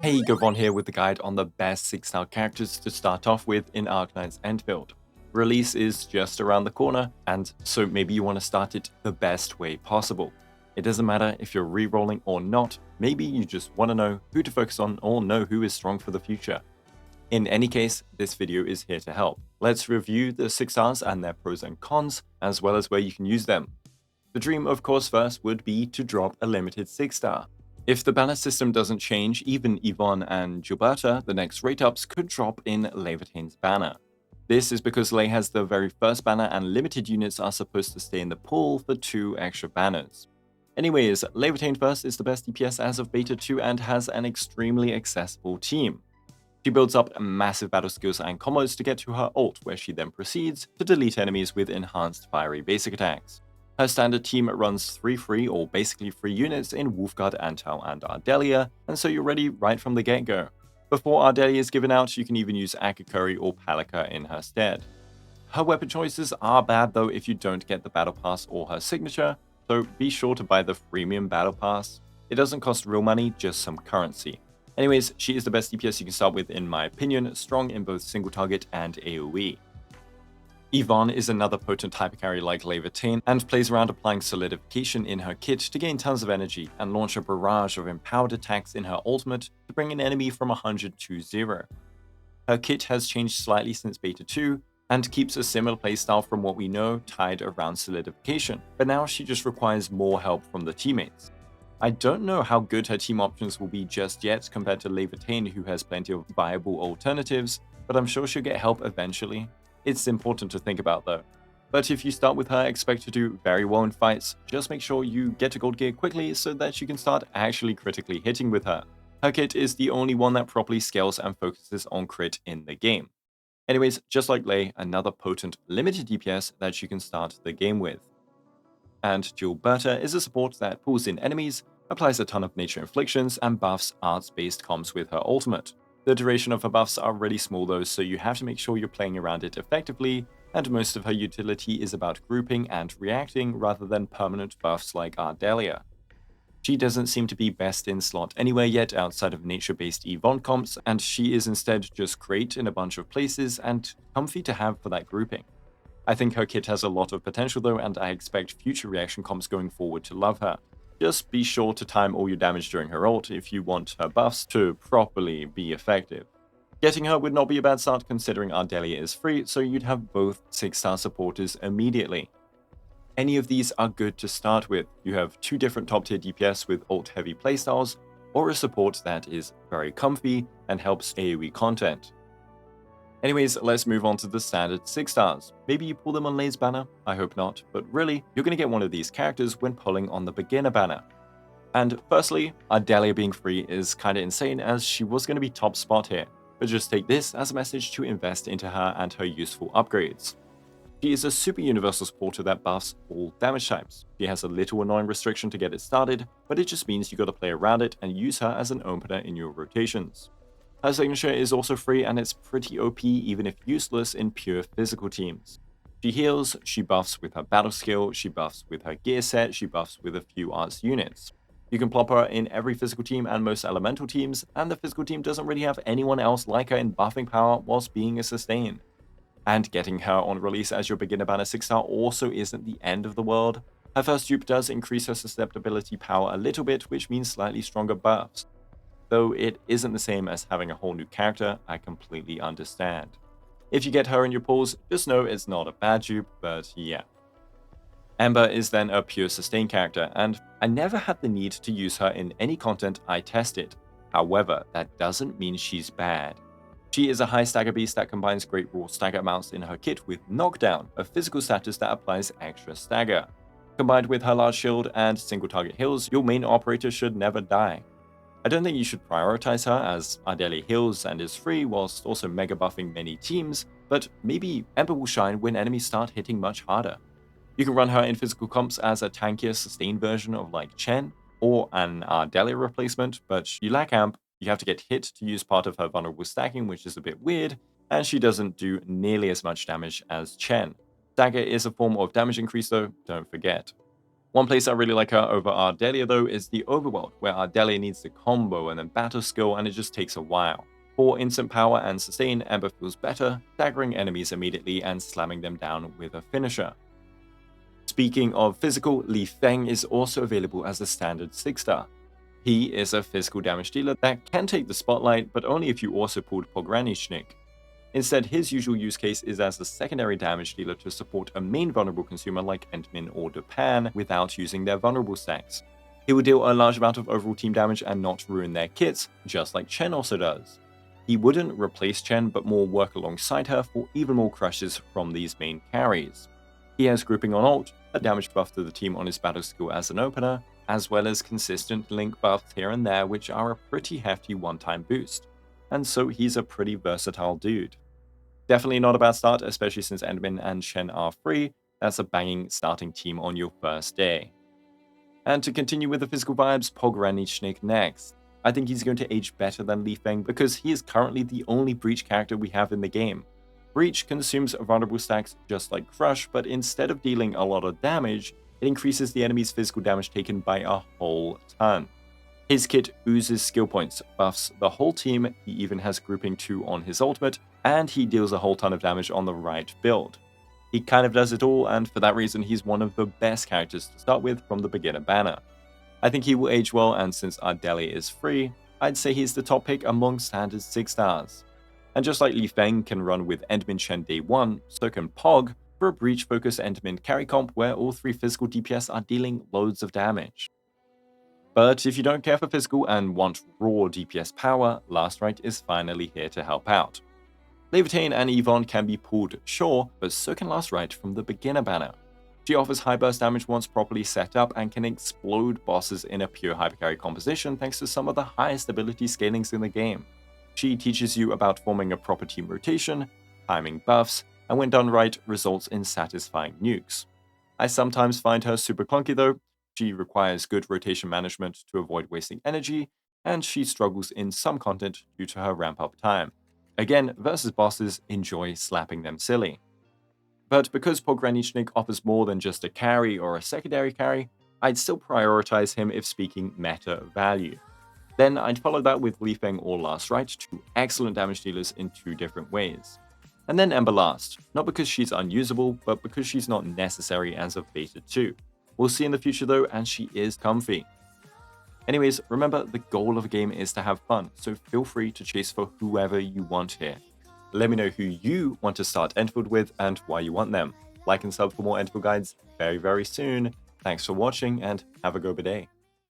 Hey, Govon here with the guide on the best 6-star characters to start off with in Arknight's End build. Release is just around the corner, and so maybe you want to start it the best way possible. It doesn't matter if you're rerolling or not, maybe you just want to know who to focus on or know who is strong for the future. In any case, this video is here to help. Let's review the 6 stars and their pros and cons, as well as where you can use them. The dream, of course, first would be to drop a limited 6-star. If the banner system doesn't change, even Yvonne and Gilberta, the next rate ups, could drop in Levatane's banner. This is because Lei has the very first banner and limited units are supposed to stay in the pool for 2 extra banners. Anyways, Levatane first is the best DPS as of Beta 2 and has an extremely accessible team. She builds up massive battle skills and combos to get to her ult, where she then proceeds to delete enemies with enhanced fiery basic attacks. Her standard team runs 3 free or basically free units in Wolfguard, Antal, and Ardelia, and so you're ready right from the get-go. Before Ardelia is given out, you can even use Akakuri or Palika in her stead. Her weapon choices are bad though if you don't get the Battle Pass or her signature, so be sure to buy the freemium Battle Pass. It doesn't cost real money, just some currency. Anyways, she is the best DPS you can start with in my opinion, strong in both single target and AoE. Yvonne is another potent hypercarry like Levatane and plays around applying solidification in her kit to gain tons of energy and launch a barrage of empowered attacks in her ultimate to bring an enemy from 100 to 0. Her kit has changed slightly since Beta 2 and keeps a similar playstyle from what we know tied around solidification, but now she just requires more help from the teammates. I don't know how good her team options will be just yet compared to Levatane, who has plenty of viable alternatives, but I'm sure she'll get help eventually. It's important to think about though. But if you start with her, expect to do very well in fights. Just make sure you get to gold gear quickly so that you can start actually critically hitting with her. Her kit is the only one that properly scales and focuses on crit in the game. Anyways, just like Lei, another potent limited DPS that you can start the game with. And Gilberta is a support that pulls in enemies, applies a ton of nature inflictions, and buffs arts-based comps with her ultimate. The duration of her buffs are really small though, so you have to make sure you're playing around it effectively, and most of her utility is about grouping and reacting rather than permanent buffs like Ardelia. She doesn't seem to be best in slot anywhere yet outside of nature-based Yvonne comps, and she is instead just great in a bunch of places and comfy to have for that grouping. I think her kit has a lot of potential though, and I expect future reaction comps going forward to love her. Just be sure to time all your damage during her ult if you want her buffs to properly be effective. Getting her would not be a bad start considering Ardelia is free, so you'd have both 6-star supporters immediately. Any of these are good to start with. You have 2 different top tier DPS with ult heavy playstyles, or a support that is very comfy and helps AoE content. Anyways, let's move on to the standard 6 stars. Maybe you pull them on Lei's banner, I hope not, but really, you're going to get one of these characters when pulling on the beginner banner. And firstly, Ardelia being free is kinda insane as she was going to be top spot here, but just take this as a message to invest into her and her useful upgrades. She is a super universal supporter that buffs all damage types. She has a little annoying restriction to get it started, but it just means you gotta play around it and use her as an opener in your rotations. Her signature is also free and it's pretty OP even if useless in pure physical teams. She heals, she buffs with her battle skill, she buffs with her gear set, she buffs with a few arts units. You can plop her in every physical team and most elemental teams, and the physical team doesn't really have anyone else like her in buffing power whilst being a sustain. And getting her on release as your beginner banner 6-star also isn't the end of the world. Her first dupe does increase her susceptibility power a little bit, which means slightly stronger buffs. Though it isn't the same as having a whole new character, I completely understand. If you get her in your pools, just know it's not a bad dupe, but yeah. Ember is then a pure sustain character, and I never had the need to use her in any content I tested. However, that doesn't mean she's bad. She is a high stagger beast that combines great raw stagger amounts in her kit with Knockdown, a physical status that applies extra stagger. Combined with her large shield and single target heals, your main operator should never die. I don't think you should prioritize her as Ardelia heals and is free whilst also mega buffing many teams, but maybe Ember will shine when enemies start hitting much harder. You can run her in physical comps as a tankier sustained version of like Chen, or an Ardelia replacement, but you lack amp, you have to get hit to use part of her vulnerable stacking, which is a bit weird, and she doesn't do nearly as much damage as Chen. Stagger is a form of damage increase though, don't forget. One place I really like her over Ardelia though is the overworld, where Ardelia needs the combo and then battle skill and it just takes a while. For instant power and sustain, Ember feels better, staggering enemies immediately and slamming them down with a finisher. Speaking of physical, Li Feng is also available as a standard 6-star. He is a physical damage dealer that can take the spotlight, but only if you also pulled Pogranichnik. Instead, his usual use case is as a secondary damage dealer to support a main vulnerable consumer like Entmin or Dupan without using their vulnerable stacks. He will deal a large amount of overall team damage and not ruin their kits, just like Chen also does. He wouldn't replace Chen, but more work alongside her for even more crushes from these main carries. He has grouping on ult, a damage buff to the team on his battle skill as an opener, as well as consistent link buffs here and there which are a pretty hefty one-time boost. And so he's a pretty versatile dude. Definitely not a bad start, especially since Entmin and Chen are free. That's a banging starting team on your first day. And to continue with the physical vibes, Pogranichnik next. I think he's going to age better than Li Feng because he is currently the only Breach character we have in the game. Breach consumes vulnerable stacks just like Crush, but instead of dealing a lot of damage, it increases the enemy's physical damage taken by a whole ton. His kit oozes skill points, buffs the whole team, he even has grouping 2 on his ultimate, and he deals a whole ton of damage on the right build. He kind of does it all, and for that reason he's one of the best characters to start with from the beginner banner. I think he will age well, and since Ardelia is free, I'd say he's the top pick among standard 6 stars. And just like Li Feng can run with Entmin Chen day 1, so can Pog for a breach-focused Entmin carry comp where all 3 physical DPS are dealing loads of damage. But if you don't care for physical and want raw DPS power, Last Rite is finally here to help out. Levitain and Yvonne can be pulled, sure, but so can Last Rite from the beginner banner. She offers high burst damage once properly set up and can explode bosses in a pure hypercarry composition thanks to some of the highest ability scalings in the game. She teaches you about forming a proper team rotation, timing buffs, and when done right, results in satisfying nukes. I sometimes find her super clunky though. She requires good rotation management to avoid wasting energy, and she struggles in some content due to her ramp up time. Again, versus bosses, enjoy slapping them silly. But because Pogranichnik offers more than just a carry or a secondary carry, I'd still prioritize him if speaking meta value. Then I'd follow that with Li Feng or Last Rite, 2 excellent damage dealers in 2 different ways. And then Ember last, not because she's unusable, but because she's not necessary as of Beta 2. We'll see in the future though, and she is comfy. Anyways, remember the goal of a game is to have fun, so feel free to chase for whoever you want here. Let me know who you want to start Enfield with and why you want them. Like and sub for more Enfield guides very soon. Thanks for watching and have a go day.